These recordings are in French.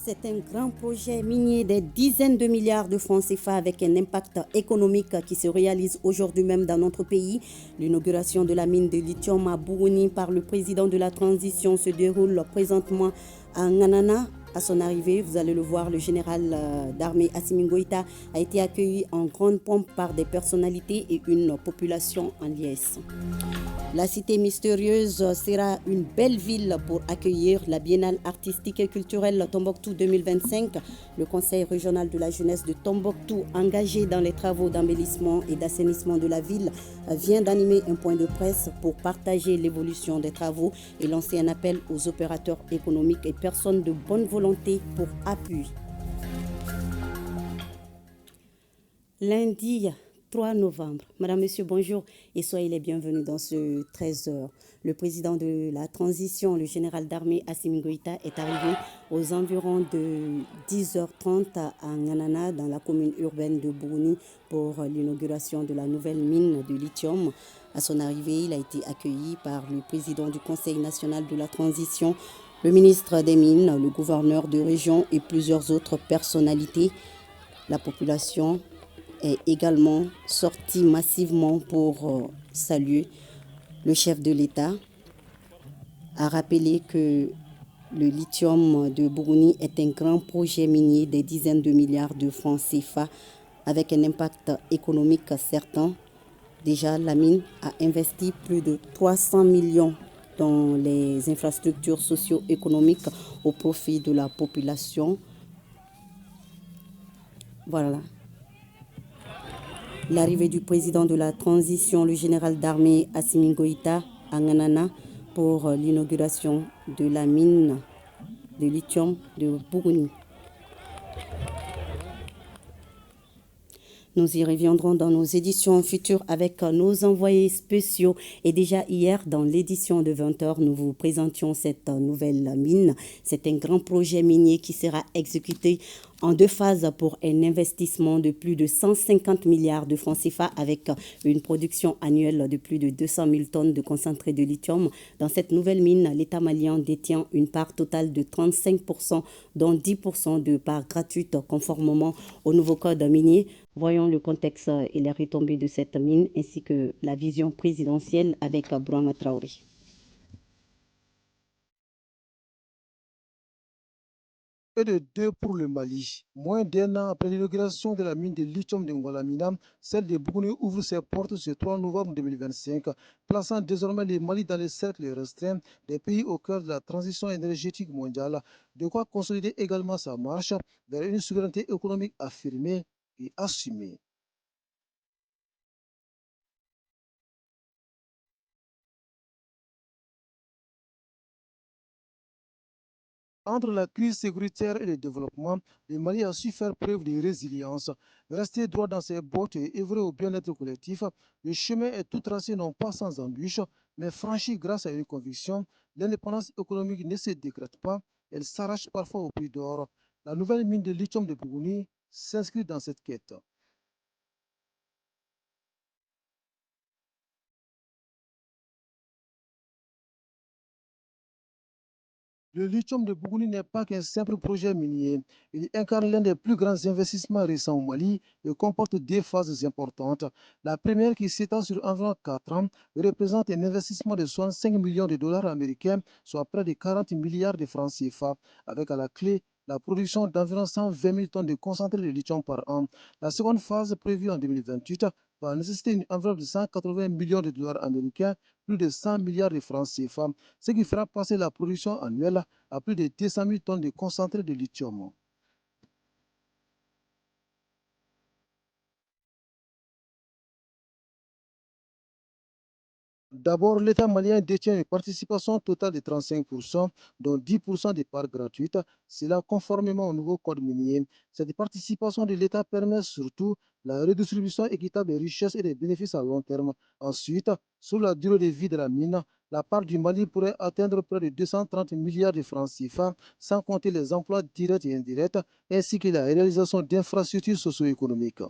C'est un grand projet minier des dizaines de milliards de francs CFA avec un impact économique qui se réalise aujourd'hui même dans notre pays. L'inauguration de la mine de lithium à Bourouni par le président de la transition se déroule présentement à Nganana. À son arrivée, vous allez le voir, le général d'armée Assimi Goïta a été accueilli en grande pompe par des personnalités et une population en liesse. La cité mystérieuse sera une belle ville pour accueillir la Biennale artistique et culturelle Tombouctou 2025. Le Conseil régional de la jeunesse de Tombouctou, engagé dans les travaux d'embellissement et d'assainissement de la ville, vient d'animer un point de presse pour partager l'évolution des travaux et lancer un appel aux opérateurs économiques et personnes de bonne volonté pour appui. Lundi 3 novembre. Madame, Monsieur, bonjour et soyez les bienvenus dans ce 13h. Le président de la transition, le général d'armée Assimi Goïta, est arrivé aux environs de 10h30 à Nganana, dans la commune urbaine de Bourouni, pour l'inauguration de la nouvelle mine de lithium. À son arrivée, il a été accueilli par le président du Conseil national de la transition, le ministre des Mines, le gouverneur de région et plusieurs autres personnalités. La population est également sorti massivement pour saluer le chef de l'État, a rappelé que le lithium de Bourouni est un grand projet minier des dizaines de milliards de francs CFA avec un impact économique certain. Déjà, la mine a investi plus de 300 millions dans les infrastructures socio-économiques au profit de la population. Voilà. L'arrivée du président de la transition, le général d'armée Assimi Goïta, à Nganana pour l'inauguration de la mine de lithium de Bourouni. Nous y reviendrons dans nos éditions futures avec nos envoyés spéciaux. Et déjà hier, dans l'édition de 20h, nous vous présentions cette nouvelle mine. C'est un grand projet minier qui sera exécuté en deux phases pour un investissement de plus de 150 milliards de francs CFA avec une production annuelle de plus de 200 000 tonnes de concentré de lithium. Dans cette nouvelle mine, l'État malien détient une part totale de 35%, dont 10% de part gratuite conformément au nouveau code minier. Voyons le contexte et les retombées de cette mine ainsi que la vision présidentielle avec Brahma Traoré. Et de deux pour le Mali. Moins d'un an après l'inauguration de la mine de lithium de N'Gualamina, celle de Bougouni ouvre ses portes ce 3 novembre 2025, plaçant désormais le Mali dans le cercle restreint des pays au cœur de la transition énergétique mondiale, de quoi consolider également sa marche vers une souveraineté économique affirmée et assumée. Entre la crise sécuritaire et le développement, le Mali a su faire preuve de résilience, rester droit dans ses bottes et œuvrer au bien-être collectif. Le chemin est tout tracé non pas sans embûches, mais franchi grâce à une conviction. L'indépendance économique ne se décrète pas, elle s'arrache parfois au prix d'or. La nouvelle mine de lithium de Bougouni s'inscrit dans cette quête. Le lithium de Bougouni n'est pas qu'un simple projet minier. Il incarne l'un des plus grands investissements récents au Mali et comporte deux phases importantes. La première, qui s'étend sur environ 4 ans, représente un investissement de 65 millions de dollars américains, soit près de 40 milliards de francs CFA, avec à la clé la production d'environ 120 000 tonnes de concentré de lithium par an. La seconde phase, prévue en 2028, va nécessiter une enveloppe de 180 millions de dollars américains, plus de 100 milliards de francs CFA, ce qui fera passer la production annuelle à plus de 200 000 tonnes de concentré de lithium. D'abord, l'État malien détient une participation totale de 35%, dont 10% de parts gratuites. Cela conformément au nouveau code minier. Cette participation de l'État permet surtout la redistribution équitable des richesses et des bénéfices à long terme. Ensuite, sur la durée de vie de la mine, la part du Mali pourrait atteindre près de 230 milliards de francs CFA, sans compter les emplois directs et indirects, ainsi que la réalisation d'infrastructures socio-économiques.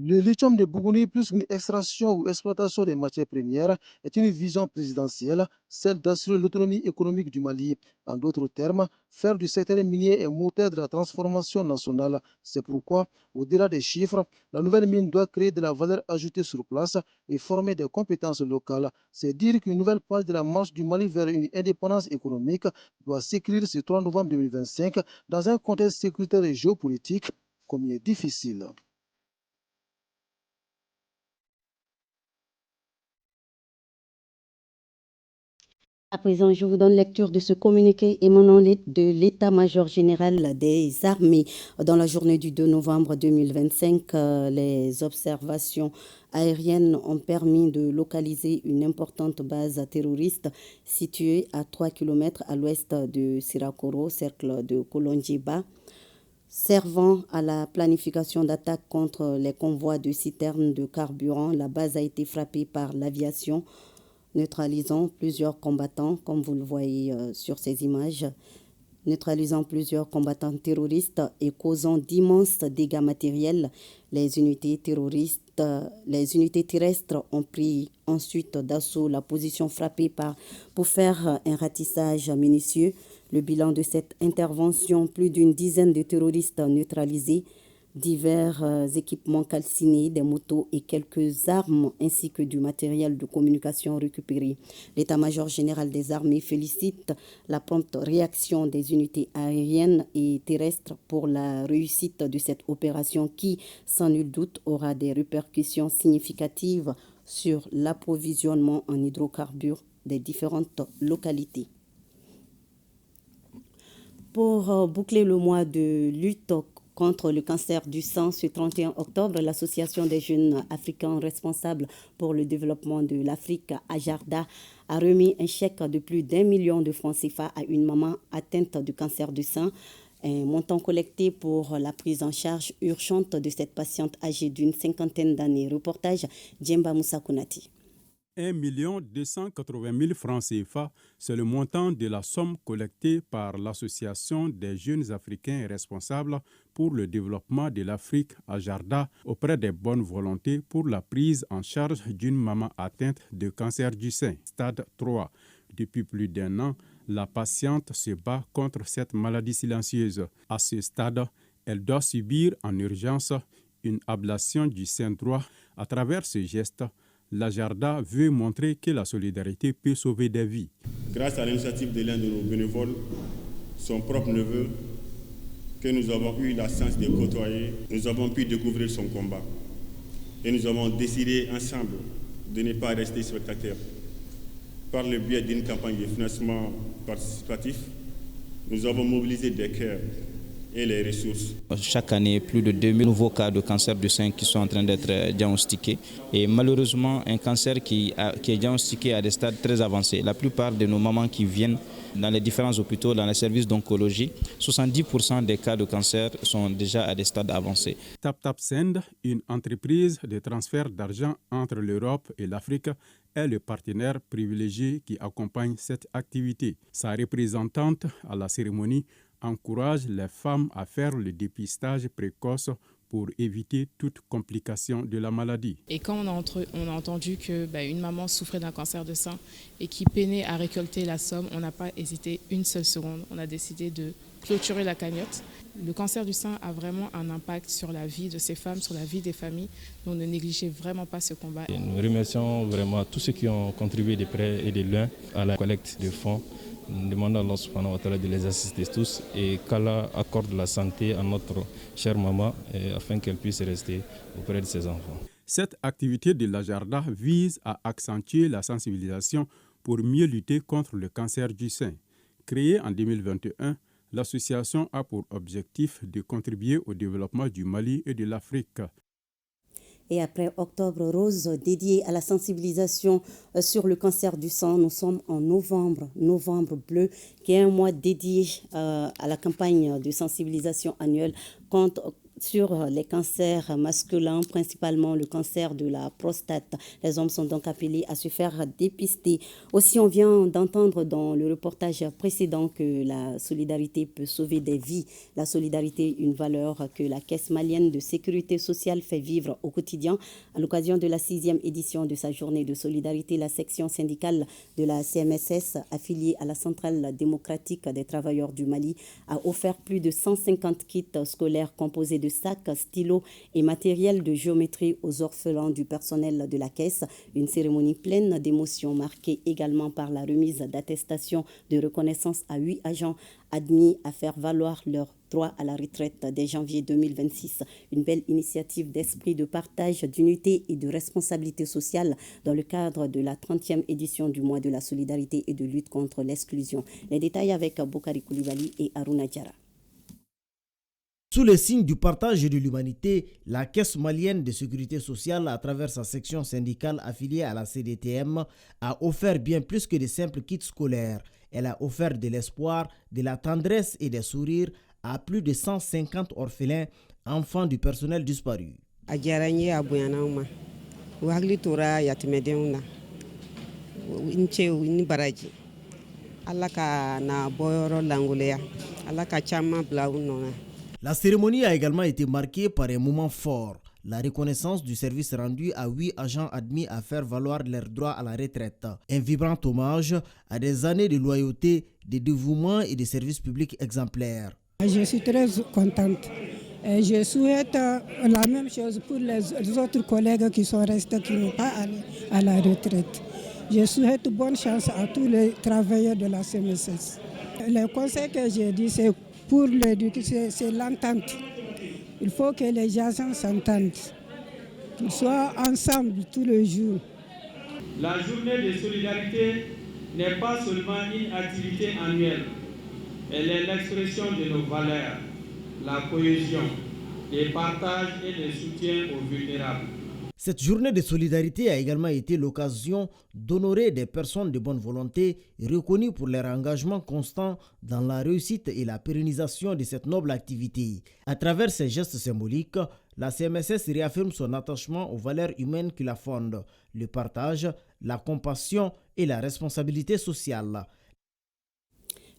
Le lithium de Bougouni, plus qu'une extraction ou exploitation des matières premières, est une vision présidentielle, celle d'assurer l'autonomie économique du Mali. En d'autres termes, faire du secteur minier un moteur de la transformation nationale. C'est pourquoi, au-delà des chiffres, la nouvelle mine doit créer de la valeur ajoutée sur place et former des compétences locales. C'est dire qu'une nouvelle page de la marche du Mali vers une indépendance économique doit s'écrire ce 3 novembre 2025 dans un contexte sécuritaire et géopolitique comme il est difficile. À présent, je vous donne lecture de ce communiqué émanant de l'état-major général des armées. Dans la journée du 2 novembre 2025, les observations aériennes ont permis de localiser une importante base terroriste située à 3 km à l'ouest de Sirakoro, cercle de Kolonjiba, servant à la planification d'attaques contre les convois de citernes de carburant. La base a été frappée par l'aviation, neutralisant plusieurs combattants, comme vous le voyez sur ces images, neutralisant plusieurs combattants terroristes et causant d'immenses dégâts matériels. Les unités terrestres ont pris ensuite d'assaut la position frappée pour faire un ratissage minutieux. Le bilan de cette intervention, plus d'une dizaine de terroristes neutralisés, divers équipements calcinés, des motos et quelques armes ainsi que du matériel de communication récupéré. L'état-major général des armées félicite la prompte réaction des unités aériennes et terrestres pour la réussite de cette opération qui, sans nul doute, aura des répercussions significatives sur l'approvisionnement en hydrocarbures des différentes localités. Pour boucler le mois de lutte contre le cancer du sang, ce 31 octobre, l'Association des jeunes africains responsables pour le développement de l'Afrique, AJARDA, a remis un chèque de plus d'1 million de francs CFA à une maman atteinte de cancer du sein. Un montant collecté pour la prise en charge urgente de cette patiente âgée d'une cinquantaine d'années. Reportage Djemba Moussa Kounati. 1 280 000 francs CFA, c'est le montant de la somme collectée par l'Association des jeunes africains responsables pour le développement de l'Afrique à Jarda auprès des bonnes volontés pour la prise en charge d'une maman atteinte de cancer du sein, stade 3. Depuis plus d'1 an, la patiente se bat contre cette maladie silencieuse. À ce stade, elle doit subir en urgence une ablation du sein droit. À travers ce geste, la Jarda veut montrer que la solidarité peut sauver des vies. Grâce à l'initiative de l'un de nos bénévoles, son propre neveu, que nous avons eu la chance de côtoyer, nous avons pu découvrir son combat. Et nous avons décidé ensemble de ne pas rester spectateurs. Par le biais d'une campagne de financement participatif, nous avons mobilisé des cœurs et les ressources. Chaque année, plus de 2000 nouveaux cas de cancer du sein qui sont en train d'être diagnostiqués. Et malheureusement, un cancer qui est diagnostiqué à des stades très avancés. La plupart de nos mamans qui viennent dans les différents hôpitaux, dans les services d'oncologie, 70% des cas de cancer sont déjà à des stades avancés. TapTapSend, une entreprise de transfert d'argent entre l'Europe et l'Afrique, est le partenaire privilégié qui accompagne cette activité. Sa représentante à la cérémonie encourage les femmes à faire le dépistage précoce pour éviter toute complication de la maladie. Et quand on a entendu qu'une maman souffrait d'un cancer de sein et qui peinait à récolter la somme, on n'a pas hésité une seule seconde. On a décidé de clôturer la cagnotte. Le cancer du sein a vraiment un impact sur la vie de ces femmes, sur la vie des familles. Donc ne négligez vraiment pas ce combat. Et nous remercions vraiment tous ceux qui ont contribué de près et de loin à la collecte de fonds. Nous demandons à Allah subhanahu wa ta'ala de les assister tous et qu'Allah accorde la santé à notre chère maman afin qu'elle puisse rester auprès de ses enfants. Cette activité de la Jarda vise à accentuer la sensibilisation pour mieux lutter contre le cancer du sein. Créée en 2021, l'association a pour objectif de contribuer au développement du Mali et de l'Afrique. Et après Octobre Rose, dédié à la sensibilisation sur le cancer du sang, nous sommes en novembre bleu, qui est un mois dédié à la campagne de sensibilisation annuelle contre sur les cancers masculins, principalement le cancer de la prostate. Les hommes sont donc appelés à se faire dépister. Aussi, on vient d'entendre dans le reportage précédent que la solidarité peut sauver des vies. La solidarité, une valeur que la Caisse malienne de sécurité sociale fait vivre au quotidien. À l'occasion de la 6e édition de sa journée de solidarité, la section syndicale de la CMSS, affiliée à la Centrale démocratique des travailleurs du Mali, a offert plus de 150 kits scolaires composés de sacs, stylos et matériel de géométrie aux orphelins du personnel de la Caisse. Une cérémonie pleine d'émotions marquée également par la remise d'attestations de reconnaissance à 8 agents admis à faire valoir leur droit à la retraite dès janvier 2026. Une belle initiative d'esprit de partage, d'unité et de responsabilité sociale dans le cadre de la 30e édition du mois de la solidarité et de lutte contre l'exclusion. Les détails avec Bokari Koulibaly et Aruna Diara. Sous le signe du partage et de l'humanité, la Caisse malienne de sécurité sociale, à travers sa section syndicale affiliée à la CDTM, a offert bien plus que de simples kits scolaires. Elle a offert de l'espoir, de la tendresse et des sourires à plus de 150 orphelins, enfants du personnel disparu. La cérémonie a également été marquée par un moment fort, la reconnaissance du service rendu à 8 agents admis à faire valoir leurs droits à la retraite. Un vibrant hommage à des années de loyauté, de dévouement et de services publics exemplaires. Je suis très contente. Et je souhaite la même chose pour les autres collègues qui sont restés, qui n'ont pas allé à la retraite. Je souhaite bonne chance à tous les travailleurs de la CMSS. Le conseil que j'ai dit, c'est pour l'éducation, c'est l'entente. Il faut que les gens s'entendent, qu'ils soient ensemble tous les jours. La journée de solidarité n'est pas seulement une activité annuelle. Elle est l'expression de nos valeurs, la cohésion, les partages et le soutien aux vulnérables. Cette journée de solidarité a également été l'occasion d'honorer des personnes de bonne volonté reconnues pour leur engagement constant dans la réussite et la pérennisation de cette noble activité. À travers ces gestes symboliques, la CMSS réaffirme son attachement aux valeurs humaines qui la fondent, le partage, la compassion et la responsabilité sociale.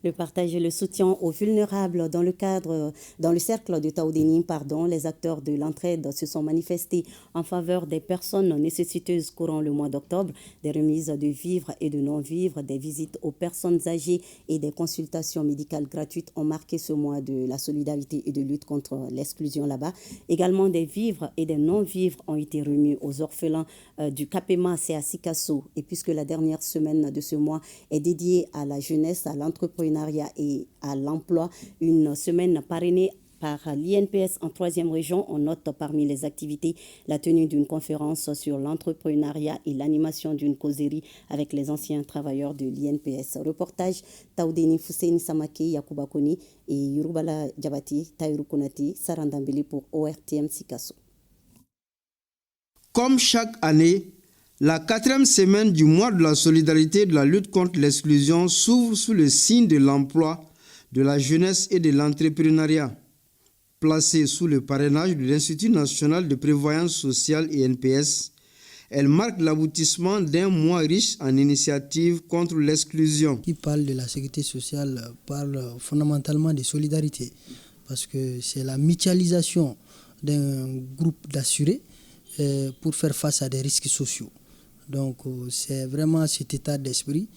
Le partage et le soutien aux vulnérables dans le cercle de Taoudéni, les acteurs de l'entraide se sont manifestés en faveur des personnes nécessiteuses courant le mois d'octobre, des remises de vivres et de non-vivres, des visites aux personnes âgées et des consultations médicales gratuites ont marqué ce mois de la solidarité et de lutte contre l'exclusion là-bas. Également, des vivres et des non-vivres ont été remis aux orphelins du Capema à Sikasso. Et puisque la dernière semaine de ce mois est dédiée à la jeunesse, à l'entrepreneuriat et à l'emploi, une semaine parrainée par l'INPS en 3e région. On note parmi les activités la tenue d'une conférence sur l'entrepreneuriat et l'animation d'une causerie avec les anciens travailleurs de l'INPS. Reportage Taoudéni Fousseini Samake Yakuba Koni et Yorubala Diabati Taïrou Konati Sarandambili pour ORTM Sikasso. Comme chaque année, la 4e semaine du mois de la solidarité et de la lutte contre l'exclusion s'ouvre sous le signe de l'emploi, de la jeunesse et de l'entrepreneuriat. Placée sous le parrainage de l'Institut national de prévoyance sociale INPS, elle marque l'aboutissement d'un mois riche en initiatives contre l'exclusion. Qui parle de la sécurité sociale parle fondamentalement de solidarité, parce que c'est la mutualisation d'un groupe d'assurés pour faire face à des risques sociaux. Donc c'est vraiment cet état d'esprit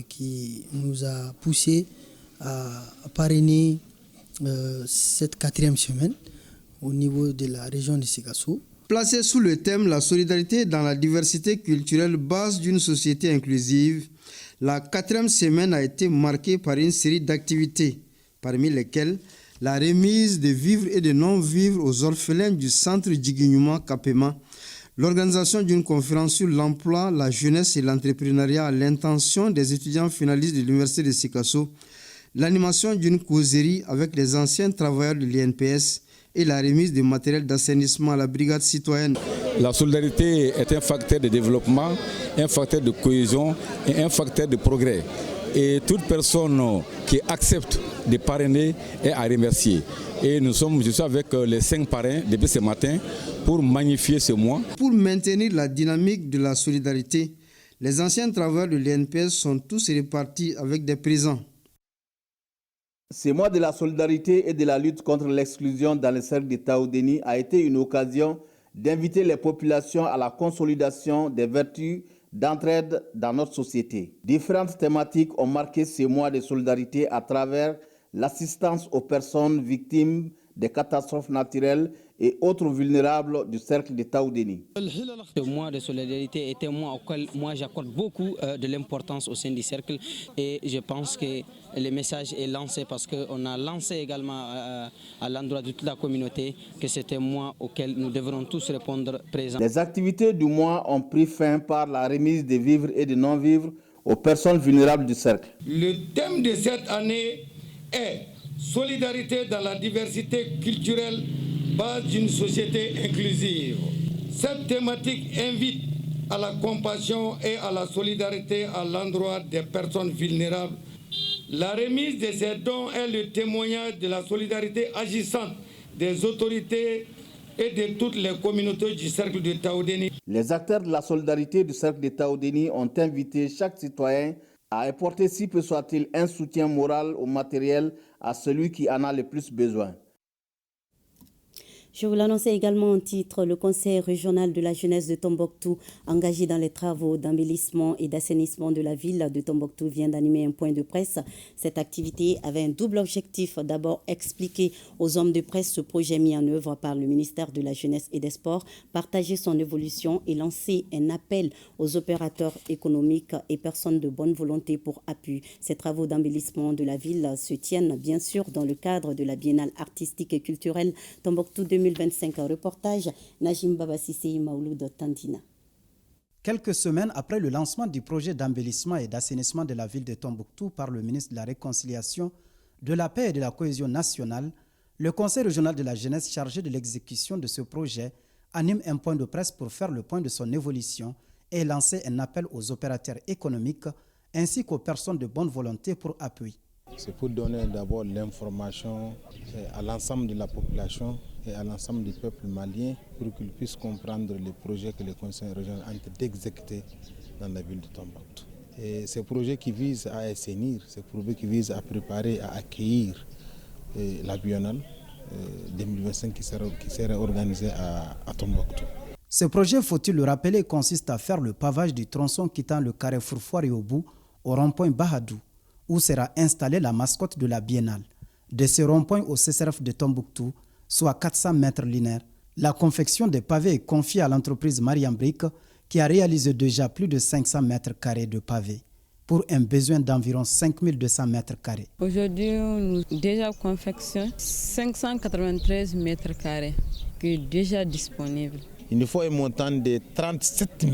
qui nous a poussé à parrainer cette 4e semaine au niveau de la région de Sikasso. Placée sous le thème « La solidarité dans la diversité culturelle, base d'une société inclusive », la 4e semaine a été marquée par une série d'activités, parmi lesquelles la remise de vivres et de non-vivres aux orphelins du centre Djiguignuma Kapema, l'organisation d'une conférence sur l'emploi, la jeunesse et l'entrepreneuriat à l'intention des étudiants finalistes de l'université de Sikasso, l'animation d'une causerie avec les anciens travailleurs de l'INPS et la remise de matériel d'assainissement à la brigade citoyenne. La solidarité est un facteur de développement, un facteur de cohésion et un facteur de progrès. Et toute personne qui accepte de parrainer est à remercier. Et je suis avec les 5 parrains depuis ce matin pour magnifier ce mois. Pour maintenir la dynamique de la solidarité, les anciens travailleurs de l'INPS sont tous répartis avec des présents. Ce mois de la solidarité et de la lutte contre l'exclusion dans le cercle de Taoudéni a été une occasion d'inviter les populations à la consolidation des vertus d'entraide dans notre société. Différentes thématiques ont marqué ce mois de solidarité à travers l'assistance aux personnes victimes des catastrophes naturelles et autres vulnérables du cercle de Taoudéni. Ce mois de solidarité est un mois auquel j'accorde beaucoup de l'importance au sein du cercle et je pense que le message est lancé parce qu'on a lancé également à l'endroit de toute la communauté que c'est un mois auquel nous devrons tous répondre présents. Les activités du mois ont pris fin par la remise de vivres et de non-vivres aux personnes vulnérables du cercle. Le thème de cette année est solidarité dans la diversité culturelle, base d'une société inclusive. Cette thématique invite à la compassion et à la solidarité à l'endroit des personnes vulnérables. La remise de ces dons est le témoignage de la solidarité agissante des autorités et de toutes les communautés du cercle de Taoudéni. Les acteurs de la solidarité du cercle de Taoudéni ont invité chaque citoyen à apporter, si peu soit-il, un soutien moral ou matériel à celui qui en a le plus besoin. Je vous l'annonçais également en titre, le Conseil régional de la jeunesse de Tombouctou, engagé dans les travaux d'embellissement et d'assainissement de la ville de Tombouctou, vient d'animer un point de presse. Cette activité avait un double objectif. D'abord, expliquer aux hommes de presse ce projet mis en œuvre par le ministère de la Jeunesse et des Sports, partager son évolution et lancer un appel aux opérateurs économiques et personnes de bonne volonté pour appui. Ces travaux d'embellissement de la ville se tiennent bien sûr dans le cadre de la Biennale artistique et culturelle Tombouctou 2025. Reportage Najim Babassi Maouloud Tandina. Quelques semaines après le lancement du projet d'embellissement et d'assainissement de la ville de Tombouctou par le ministre de la Réconciliation, de la Paix et de la Cohésion nationale, le Conseil régional de la jeunesse chargé de l'exécution de ce projet anime un point de presse pour faire le point de son évolution et lancer un appel aux opérateurs économiques ainsi qu'aux personnes de bonne volonté pour appui. C'est pour donner d'abord l'information à l'ensemble de la population et à l'ensemble du peuple malien pour qu'ils puissent comprendre les projets que le Conseil régional est en train d'exécuter dans la ville de Tombouctou. Et ces projets qui visent à assainir, ces projets qui visent à préparer, à accueillir la Biennale 2025 qui sera organisée à Tombouctou. Ce projet, faut-il le rappeler, consiste à faire le pavage du tronçon quittant le carrefour Foire-Yobou au rond-point Bahadou, où sera installée la mascotte de la Biennale. De ce rond-point au CCRF de Tombouctou, soit 400 mètres linéaires, la confection des pavés est confiée à l'entreprise Mariam Brick qui a réalisé déjà plus de 500 mètres carrés de pavés pour un besoin d'environ 5200 mètres carrés. Aujourd'hui, nous déjà confectionnons 593 mètres carrés qui est déjà disponible. Il nous faut un montant de 37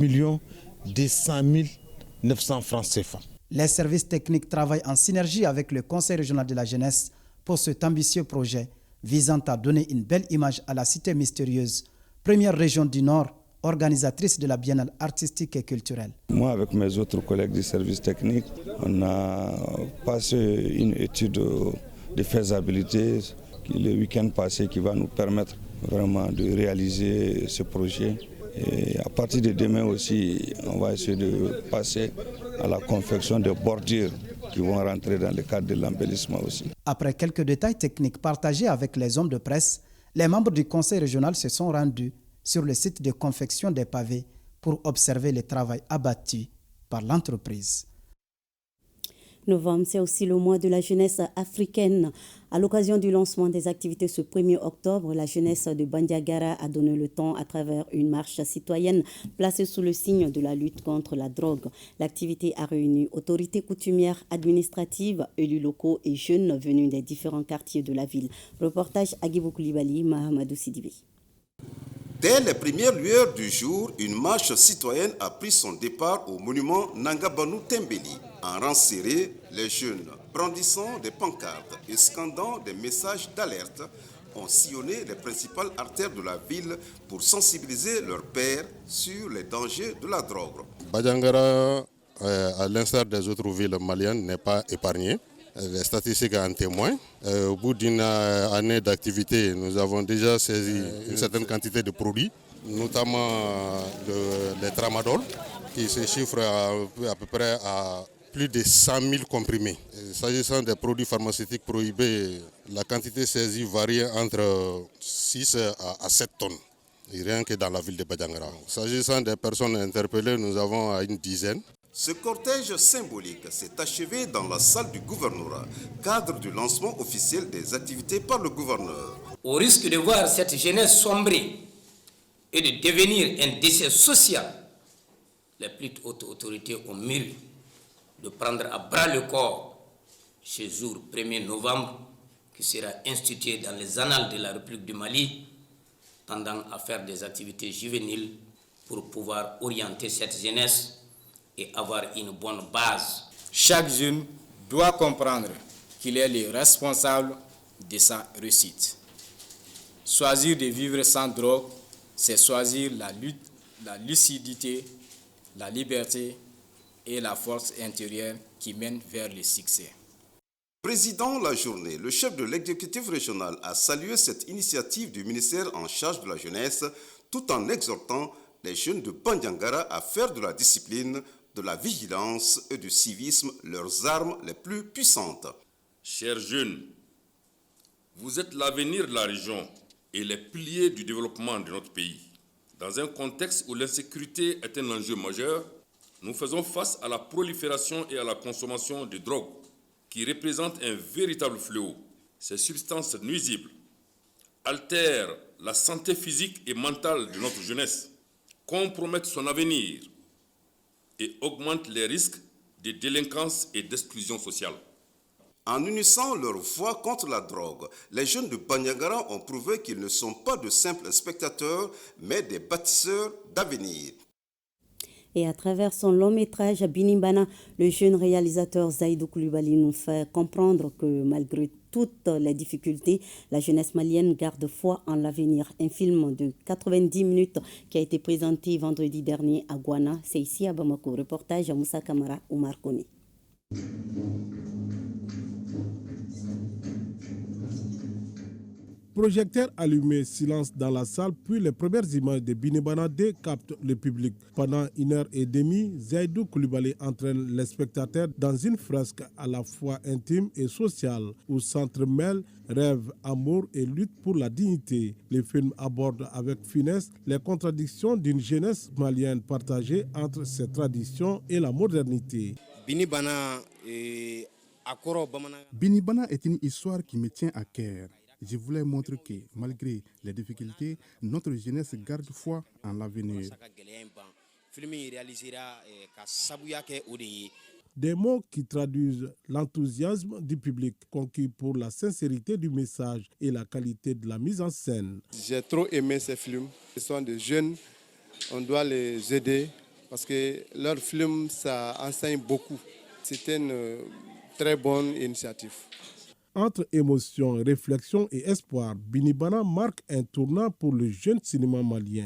200 900 francs CFA. Les services techniques travaillent en synergie avec le Conseil régional de la jeunesse pour cet ambitieux projet visant à donner une belle image à la cité mystérieuse, première région du Nord, organisatrice de la Biennale artistique et culturelle. Moi, avec mes autres collègues du service technique, on a passé une étude de faisabilité le week-end passé qui va nous permettre vraiment de réaliser ce projet. Et à partir de demain aussi, on va essayer de passer à la confection de bordures qui vont rentrer dans le cadre de l'embellissement aussi. Après quelques détails techniques partagés avec les hommes de presse, les membres du conseil régional se sont rendus sur le site de confection des pavés pour observer le travail abattu par l'entreprise. Novembre, c'est aussi le mois de la jeunesse africaine. À l'occasion du lancement des activités ce 1er octobre, la jeunesse de Bandiagara a donné le ton à travers une marche citoyenne placée sous le signe de la lutte contre la drogue. L'activité a réuni autorités coutumières, administratives, élus locaux et jeunes venus des différents quartiers de la ville. Reportage Agibou Koulibaly, Mahamadou Sidibé. Dès les premières lueurs du jour, une marche citoyenne a pris son départ au monument Nangabanou Tembeli. En rang serré, les jeunes, brandissant des pancartes et scandant des messages d'alerte, ont sillonné les principales artères de la ville pour sensibiliser leurs pairs sur les dangers de la drogue. Badiangara à l'instar des autres villes maliennes, n'est pas épargné. Les statistiques en témoignent. Au bout d'une année d'activité, nous avons déjà saisi une certaine quantité de produits, notamment les tramadol, qui se chiffrent à peu près à plus de 100 000 comprimés. S'agissant des produits pharmaceutiques prohibés, la quantité saisie varie entre 6 à 7 tonnes, rien que dans la ville de Badiangara. S'agissant des personnes interpellées, nous avons une dizaine. Ce cortège symbolique s'est achevé dans la salle du gouvernorat, cadre du lancement officiel des activités par le gouverneur. Au risque de voir cette jeunesse sombrer et de devenir un déchet social, les plus hautes autorités ont mûri de prendre à bras le corps ce jour 1er novembre qui sera institué dans les annales de la République du Mali, tendant à faire des activités juvéniles pour pouvoir orienter cette jeunesse et avoir une bonne base. Chaque jeune doit comprendre qu'il est le responsable de sa réussite. Choisir de vivre sans drogue, c'est choisir la lutte, la lucidité, la liberté et la force intérieure qui mène vers le succès. Présidant la journée, le chef de l'exécutif régional a salué cette initiative du ministère en charge de la jeunesse, tout en exhortant les jeunes de Badiangara à faire de la discipline, de la vigilance et du civisme leurs armes les plus puissantes. Chers jeunes, vous êtes l'avenir de la région et les piliers du développement de notre pays. Dans un contexte où l'insécurité est un enjeu majeur, nous faisons face à la prolifération et à la consommation de drogues qui représentent un véritable fléau. Ces substances nuisibles altèrent la santé physique et mentale de notre jeunesse, compromettent son avenir et augmentent les risques de délinquance et d'exclusion sociale. En unissant leur voix contre la drogue, les jeunes de Badiangara ont prouvé qu'ils ne sont pas de simples spectateurs, mais des bâtisseurs d'avenir. Et à travers son long métrage Binimbana, le jeune réalisateur Zaïdou Koulibaly nous fait comprendre que malgré toutes les difficultés, la jeunesse malienne garde foi en l'avenir. Un film de 90 minutes qui a été présenté vendredi dernier à Gouana. C'est ici à Bamako. Reportage à Moussa Kamara, Oumar Kone. Projecteur allumé, silence dans la salle, puis les premières images de Binimbana captent le public. Pendant 1h30, Zaïdou Koulibaly entraîne les spectateurs dans une fresque à la fois intime et sociale, où s'entremêlent rêve, amour et lutte pour la dignité. Le film aborde avec finesse les contradictions d'une jeunesse malienne partagée entre ses traditions et la modernité. Binimbana est une histoire qui me tient à cœur. Je voulais montrer que, malgré les difficultés, notre jeunesse garde foi en l'avenir. Des mots qui traduisent l'enthousiasme du public conquis pour la sincérité du message et la qualité de la mise en scène. J'ai trop aimé ces films. Ils sont des jeunes, on doit les aider parce que leur film, ça enseigne beaucoup. C'est une très bonne initiative. Entre émotion, réflexion et espoir, Binimbana marque un tournant pour le jeune cinéma malien.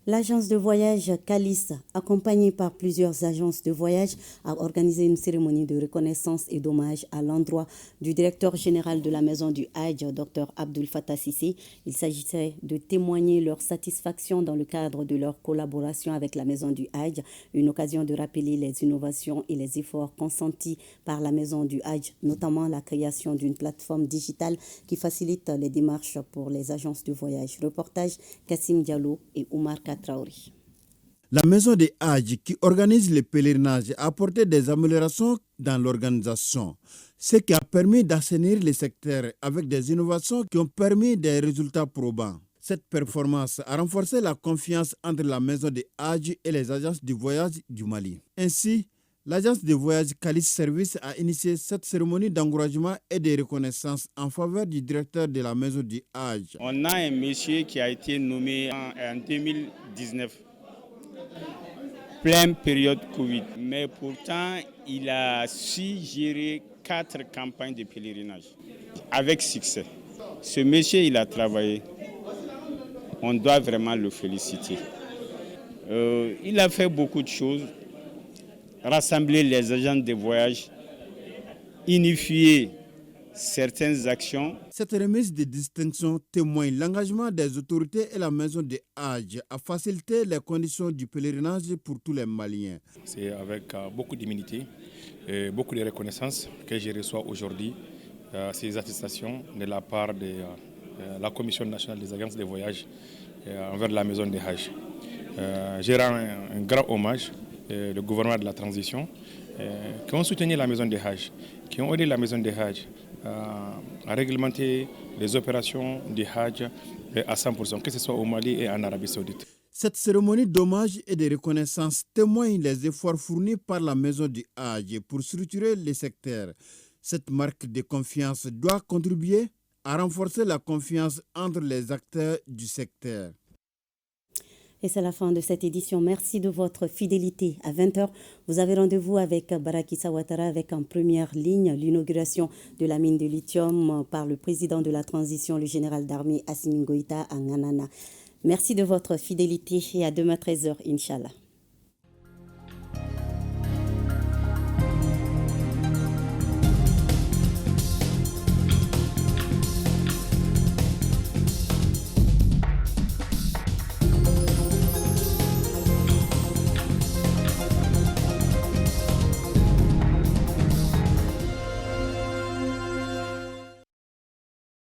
L'agence de voyage Calice, accompagnée par plusieurs agences de voyage, a organisé une cérémonie de reconnaissance et d'hommage à l'endroit du directeur général de la maison du Hadj, Dr Abdul Fattah Sissi. Il s'agissait de témoigner leur satisfaction dans le cadre de leur collaboration avec la maison du Hadj, une occasion de rappeler les innovations et les efforts consentis par la maison du Hadj, notamment la création d'une plateforme digitale qui facilite les démarches pour les agences de voyage. Reportage Kassim Diallo et Oumar Traoré. La maison des Hadj qui organise les pèlerinages a apporté des améliorations dans l'organisation, ce qui a permis d'assainir les secteurs avec des innovations qui ont permis des résultats probants. Cette performance a renforcé la confiance entre la maison des Hadj et les agences de voyage du Mali. Ainsi, l'agence de voyage Calice Service a initié cette cérémonie d'encouragement et de reconnaissance en faveur du directeur de la maison du Hadj. On a un monsieur qui a été nommé en 2019, pleine période Covid, mais pourtant il a su gérer 4 campagnes de pèlerinage avec succès. Ce monsieur, il a travaillé. On doit vraiment le féliciter. Il a fait beaucoup de choses, rassembler les agents de voyage, unifier certaines actions. Cette remise de distinction témoigne l'engagement des autorités et la maison de Hadj à faciliter les conditions du pèlerinage pour tous les Maliens. C'est avec beaucoup d'humilité et beaucoup de reconnaissance que je reçois aujourd'hui ces attestations de la part de la Commission nationale des agences de voyage envers la maison de Hadj. Je rends un grand hommage au gouvernement de la transition qui ont soutenu la maison de Hadj, qui ont aidé la maison de Hadj à réglementer les opérations de Hadj à 100%, que ce soit au Mali et en Arabie Saoudite. Cette cérémonie d'hommage et de reconnaissance témoigne les efforts fournis par la maison du Hadj pour structurer les secteurs. Cette marque de confiance doit contribuer à renforcer la confiance entre les acteurs du secteur. Et c'est la fin de cette édition. Merci de votre fidélité. À 20h, vous avez rendez-vous avec Barakissa Ouattara avec en première ligne l'inauguration de la mine de lithium par le président de la transition, le général d'armée Assimi Goïta à Nganana. Merci de votre fidélité et à demain 13h, Inch'Allah.